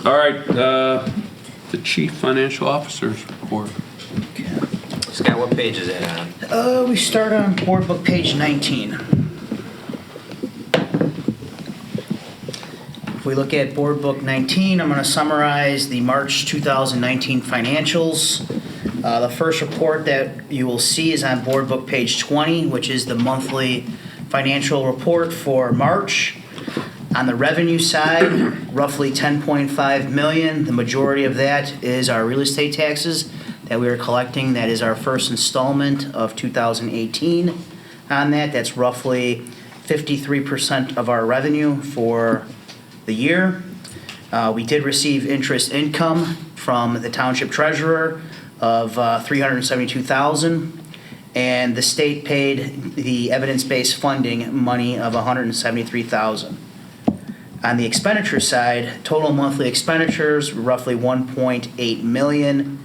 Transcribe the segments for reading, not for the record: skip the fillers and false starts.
All right, the Chief Financial Officer's report. Scott, what page is that on? We start on board book page 19. If we look at board book 19, I'm going to summarize the March 2019 financials. The first report that you will see is on board book page 20, which is the monthly financial report for March. On the revenue side, roughly $10.5 million. The majority of that is our real estate taxes that we are collecting. That is our first installment of 2018. On that, that's roughly 53% of our revenue for the year. We did receive interest income from the Township Treasurer of $372,000, and the state paid the evidence-based funding money of $173,000. On the expenditure side, total monthly expenditures roughly $1.8 million.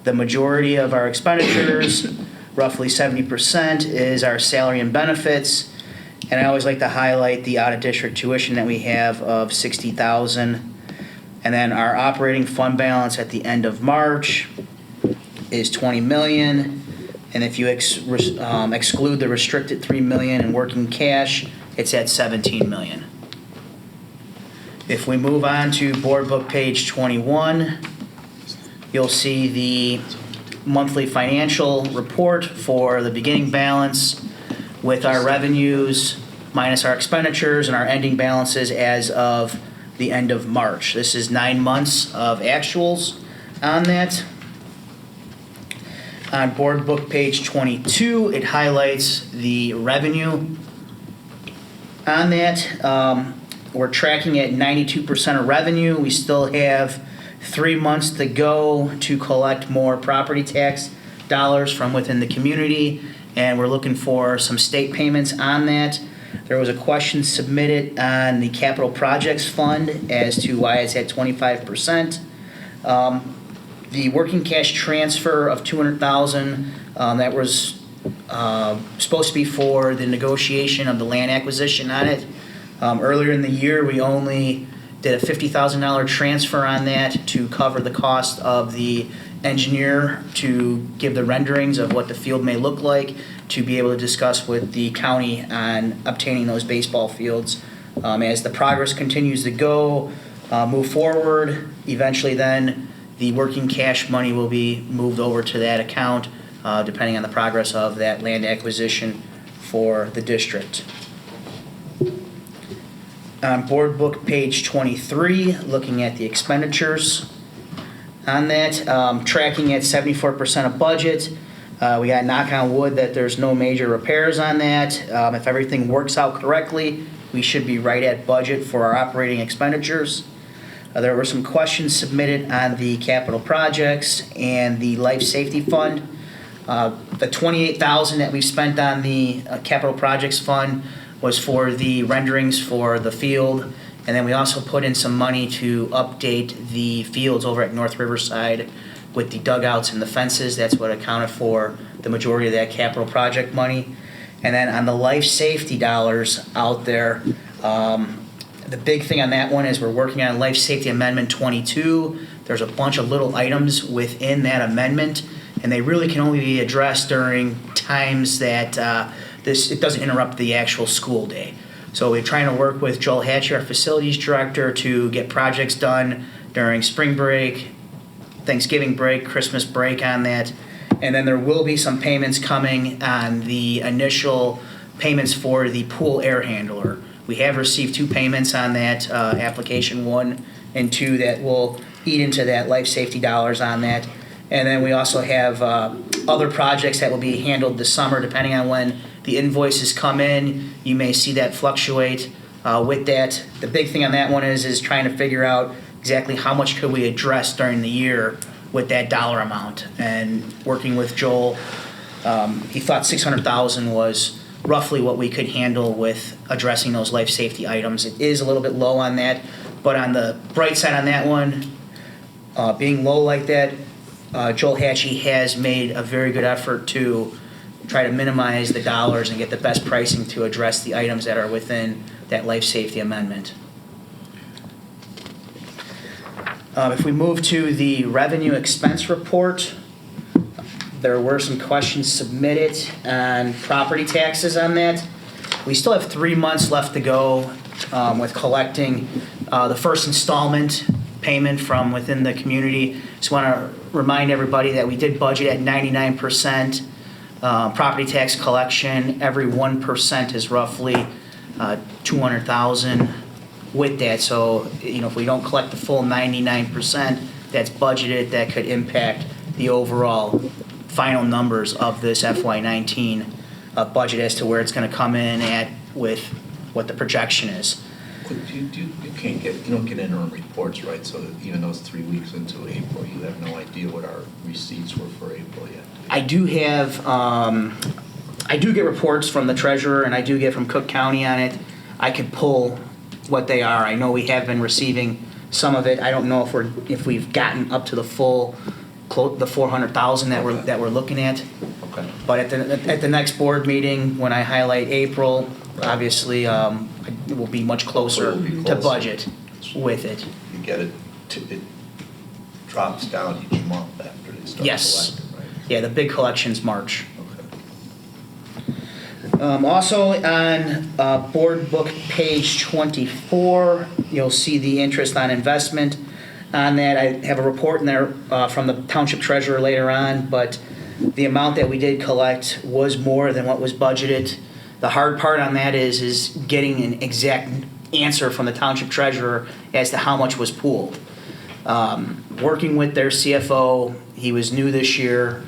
The majority of our expenditures, roughly 70%, is our salary and benefits. And I always like to highlight the out-of-district tuition that we have of $60,000. And then our operating fund balance at the end of March is $20 million. And if you exclude the restricted $3 million in working cash, it's at $17 million. If we move on to board book page 21, you'll see the monthly financial report for the beginning balance with our revenues minus our expenditures and our ending balances as of the end of March. This is 9 months of actuals on that. On board book page 22, it highlights the revenue on that. We're tracking at 92% of revenue. We still have 3 months to go to collect more property tax dollars from within the community, and we're looking for some state payments on that. There was a question submitted on the capital projects fund as to why it's at 25%. The working cash transfer of $200,000 that was supposed to be for the negotiation of the land acquisition on it. Earlier in the year, we only did a $50,000 transfer on that to cover the cost of the engineer to give the renderings of what the field may look like, to be able to discuss with the county on obtaining those baseball fields. As the progress continues to go, move forward, eventually then the working cash money will be moved over to that account, depending on the progress of that land acquisition for the district. On board book page 23, looking at the expenditures on that, tracking at 74% of budget. We got knock on wood that there's no major repairs on that. If everything works out correctly, we should be right at budget for our operating expenditures. There were some questions submitted on the capital projects and the life safety fund. The $28,000 that we spent on the capital projects fund was for the renderings for the field, and then we also put in some money to update the fields over at North Riverside with the dugouts and the fences. That's what accounted for the majority of that capital project money. And then on the life safety dollars out there, the big thing on that one is we're working on Life Safety Amendment 22. There's a bunch of little items within that amendment, and they really can only be addressed during times that it doesn't interrupt the actual school day. So we're trying to work with Joel Hatchie, our facilities director, to get projects done during spring break, Thanksgiving break, Christmas break on that. And then there will be some payments coming on the initial payments for the pool air handler. We have received 2 payments on that, application 1 and 2, that will eat into that life safety dollars on that. And then we also have other projects that will be handled this summer, depending on when the invoices come in. You may see that fluctuate with that. The big thing on that one is trying to figure out exactly how much could we address during the year with that dollar amount. And working with Joel, he thought $600,000 was roughly what we could handle with addressing those life safety items. It is a little bit low on that, but on the bright side on that one, being low like that, Joel Hatchie has made a very good effort to try to minimize the dollars and get the best pricing to address the items that are within that life safety amendment. If we move to the revenue expense report, there were some questions submitted on property taxes on that. We still have 3 months left to go with collecting the first installment payment from within the community. Just want to remind everybody that we did budget at 99% property tax collection. Every 1% is roughly 200,000 with that. So, if we don't collect the full 99% that's budgeted, that could impact the overall final numbers of this FY19 budget as to where it's going to come in at with what the projection is. You don't get interim reports, right? So that even though it's 3 weeks into April, you have no idea what our receipts were for April yet. I do have, I do get reports from the treasurer and I do get from Cook County on it. I could pull what they are. I know we have been receiving some of it. I don't know if we've gotten up to the full, the 400,000 that we're looking at. Okay. But at the next board meeting, when I highlight April, obviously, it will be much closer to budget with it. You get it, it drops down each month after they start Yes. collecting, right? Yeah, the big collection's March. Okay. Also on board book page 24, you'll see the interest on investment. On that, I have a report in there from the township treasurer later on, but the amount that we did collect was more than what was budgeted. The hard part on that is getting an exact answer from the township treasurer as to how much was pooled. Working with their CFO, he was new this year.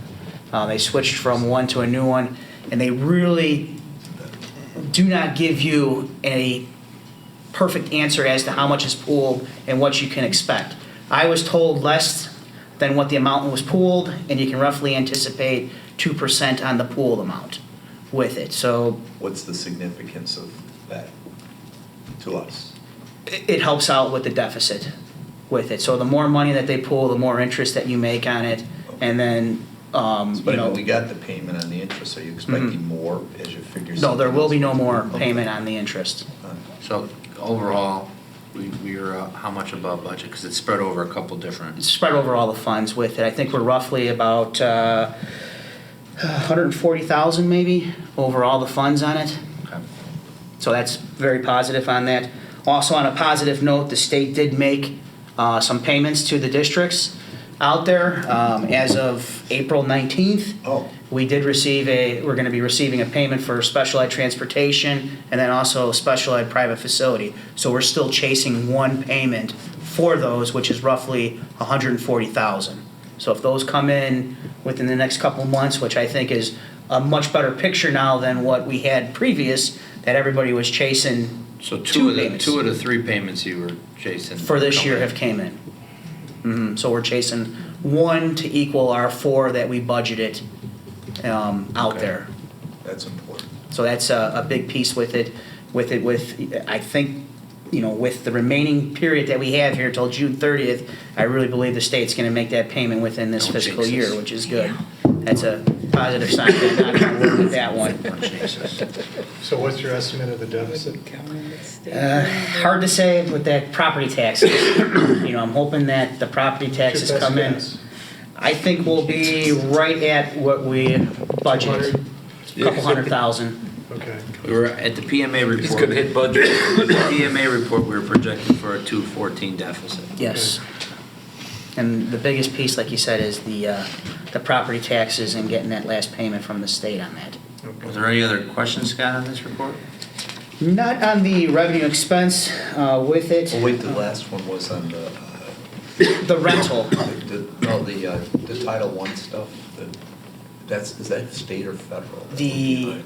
They switched from one to a new one, and they really do not give you a perfect answer as to how much is pooled and what you can expect. I was told less than what the amount was pooled, and you can roughly anticipate 2% on the pooled amount with it. So What's the significance of that to us? it helps out with the deficit with it. So the more money that they pool, the more interest that you make on it, and then But we got the payment on the interest, are you expecting more as you figure? no, there will be no more Okay. payment on the interest. So overall, we are how much above budget? Because it's spread over a couple different. It's spread over all the funds with it. I think we're roughly about 140,000 maybe over all the funds on it. Okay. So that's very positive on that. Also on a positive note, the state did make some payments to the districts out there as of April 19th. Oh. We did we're going to be receiving a payment for special ed transportation and then also special ed private facility. So we're still chasing one payment for those, which is roughly 140,000. So if those come in within the next couple of months, which I think is a much better picture now than what we had previous, that everybody was chasing So two payments. two of the three payments you were chasing For this year have came in. So we're chasing one to equal our 4 that we budgeted out Okay. there. That's important. So that's a big piece with it. I think, with the remaining period that we have here till June 30th, I really believe the state's going to make that payment within this Don't fiscal jinx us. year, which is good. That's a positive sign. I'm not going to work with that one. So what's your estimate of the deficit? Hard to say with that property taxes. I'm hoping that the property taxes Your best come in. guess. I think we'll be right at what we budgeted. 200? Couple 100,000. Okay. We were at the PMA report. He's gonna hit budget. The PMA report, we were projecting for a 214 deficit. Yes. And the biggest piece, like you said, is the property taxes and getting that last payment from the state on that. Was there any other questions, Scott, on this report? Not on the revenue expense with it. Oh, wait, the last one was on the, The rental. the Title I stuff, is that state or federal? The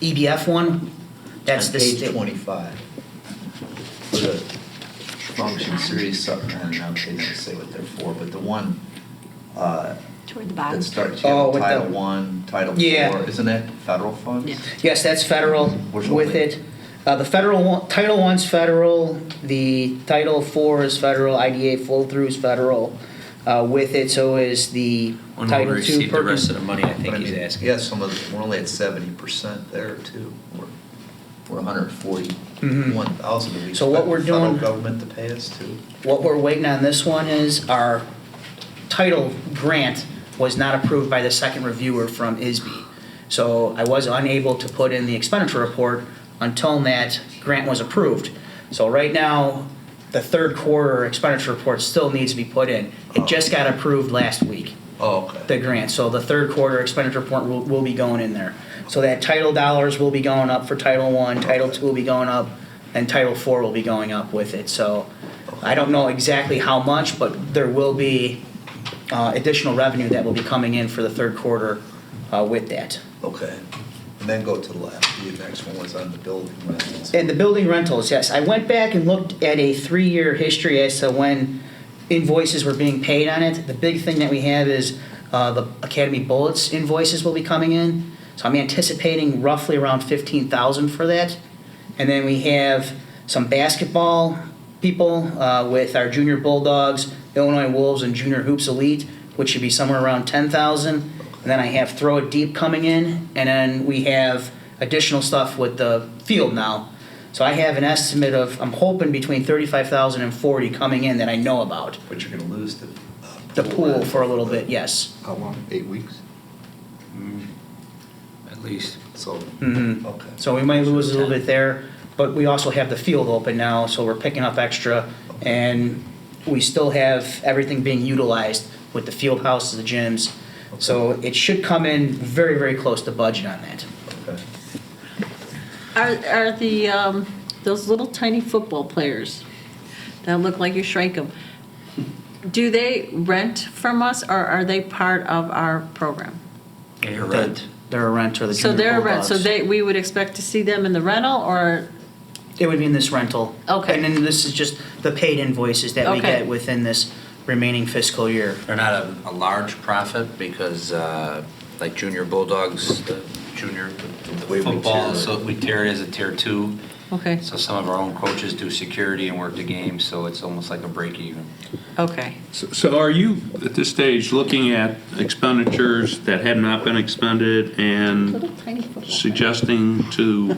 EBF one, that's the On state. page 25. For the function series supplement, I'm not going to say what they're for, but the one Toward the bottom. that starts, Oh, with Title the- I, Title Yeah. IV, isn't that federal funds? Yeah. Yes, that's federal Which with one? it. The federal one, Title I's federal, the Title IV is federal, IDA flow-through is federal with it, so is the When will we Title II. receive the rest of the money, I think But I he's mean, asking. yeah, some of, we're only at 70% there too. for 141,000. Do we So what expect we're the federal doing- government to pay us too? What we're waiting on this one is our title grant was not approved by the second reviewer from ISB. So I was unable to put in the expenditure report until that grant was approved. So right now, the third quarter expenditure report still needs to be put in. It just got approved last week, Oh, the okay. grant. So the third quarter expenditure report will be going in there. So that title dollars will be going up for Title I, Title II will be going up, and Title IV will be going up with it. So I don't know exactly how much, but there will be additional revenue that will be coming in for the third quarter with that. Okay. And then go to the left. The next one was on the building rentals. And the building rentals, yes. I went back and looked at a 3-year history as to when invoices were being paid on it. The big thing that we have is the Academy Bullets invoices will be coming in. So I'm anticipating roughly around $15,000 for that. And then we have some basketball people with our Junior Bulldogs, Illinois Wolves, and Junior Hoops Elite, which should be somewhere around $10,000. And then I have Throw It Deep coming in, and then we have additional stuff with the field now. So I have an estimate of, I'm hoping between $35,000 and $40,000 coming in that I know about. But you're gonna lose The pool for a little bit, yes. How long? 8 weeks? At least. So, Mhm. okay. So we might lose a little bit there, but we also have the field open now, so we're picking up extra. And we still have everything being utilized with the field houses, the gyms. So it should come in very, very close to budget on that. Okay. Are the, those little tiny football players that look like you shrank them, do they rent from us or are they part of our program? You're right. They're a rent or the So Junior they're a rent, so Bulldogs. we would expect to see them in the rental or, It would be in this rental. Okay. And then this is just the paid invoices that we Okay. get within this remaining fiscal year. They're not a large profit because like Junior Bulldogs, the junior, the way we football, tier it. so we tier it as a tier 2. okay, So some of our own coaches do security and work the game, so it's almost like a break even. okay. So are you, at this stage, looking at expenditures that have not been expended and Little tiny football. suggesting to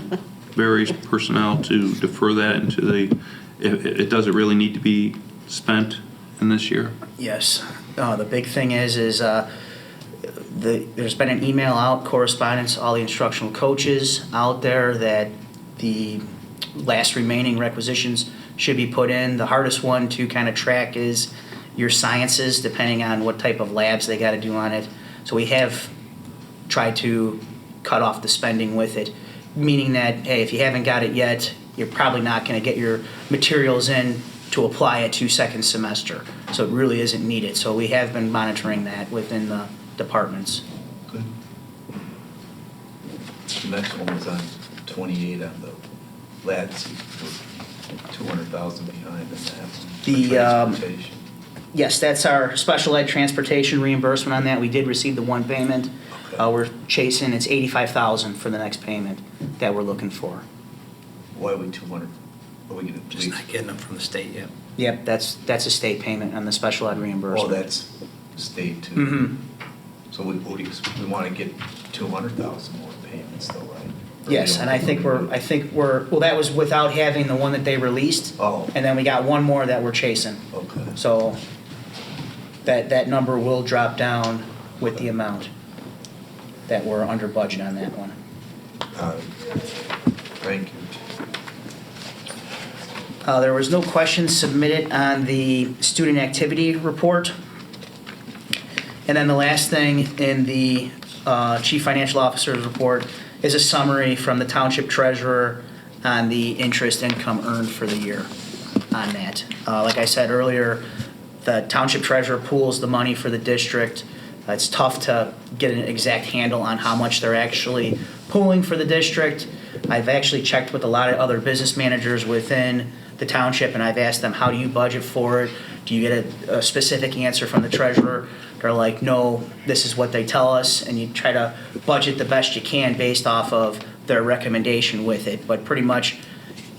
various personnel to defer that into the, it doesn't really need to be spent in this year? Yes. The big thing is there's been an email out, correspondence, to all the instructional coaches out there that the last remaining requisitions should be put in. The hardest one to kind of track is your sciences, depending on what type of labs they got to do on it. So we have tried to cut off the spending with it, meaning that, hey, if you haven't got it yet, you're probably not going to get your materials in to apply it to second semester. So it really isn't needed. So we have been monitoring that within the departments. Good. The next one was on 28 on the lads, we're 200,000 behind in that. for The, transportation. Yes, that's our special ed transportation reimbursement on that. We did receive the one payment. Okay. We're chasing, it's $85,000 for the next payment that we're looking for. Why are we 200? Are we gonna? Just not getting them from the state yet. Yep, that's a state payment on the special ed Oh, reimbursement. that's state too. Mm-hmm. So we want to get 200,000 more payments though, right? Or Yes, we and don't? I think we're, well, that was without having the one that they released. Oh. And then we got one more that we're chasing. Okay. So that number will drop down with the amount that we're under budget on that one. Thank you. There was no questions submitted on the student activity report. And then the last thing in the Chief Financial Officer's report is a summary from the Township Treasurer on the interest income earned for the year on that. Like I said earlier, the Township Treasurer pools the money for the district. It's tough to get an exact handle on how much they're actually pooling for the district. I've actually checked with a lot of other business managers within the township, and I've asked them, how do you budget for it? Do you get a specific answer from the treasurer? They're like, no, this is what they tell us, and you try to budget the best you can based off of their recommendation with it. But pretty much,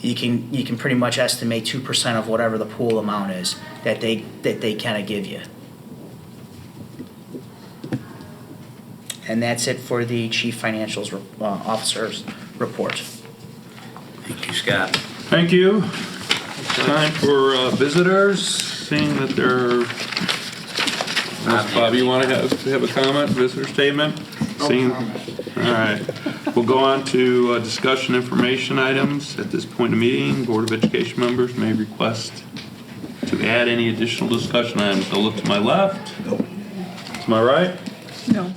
you can pretty much estimate 2% of whatever the pool amount is that they kind of give you. And that's it for the Chief Financial Officer's report. Scott. Thank you. Time for visitors, seeing that there, Bob, you want to have a comment, visitor statement? Seeing- All right. We'll go on to discussion information items. At this point of meeting, Board of Education members may request to add any additional discussion items. I'll look to my left. To my right. No.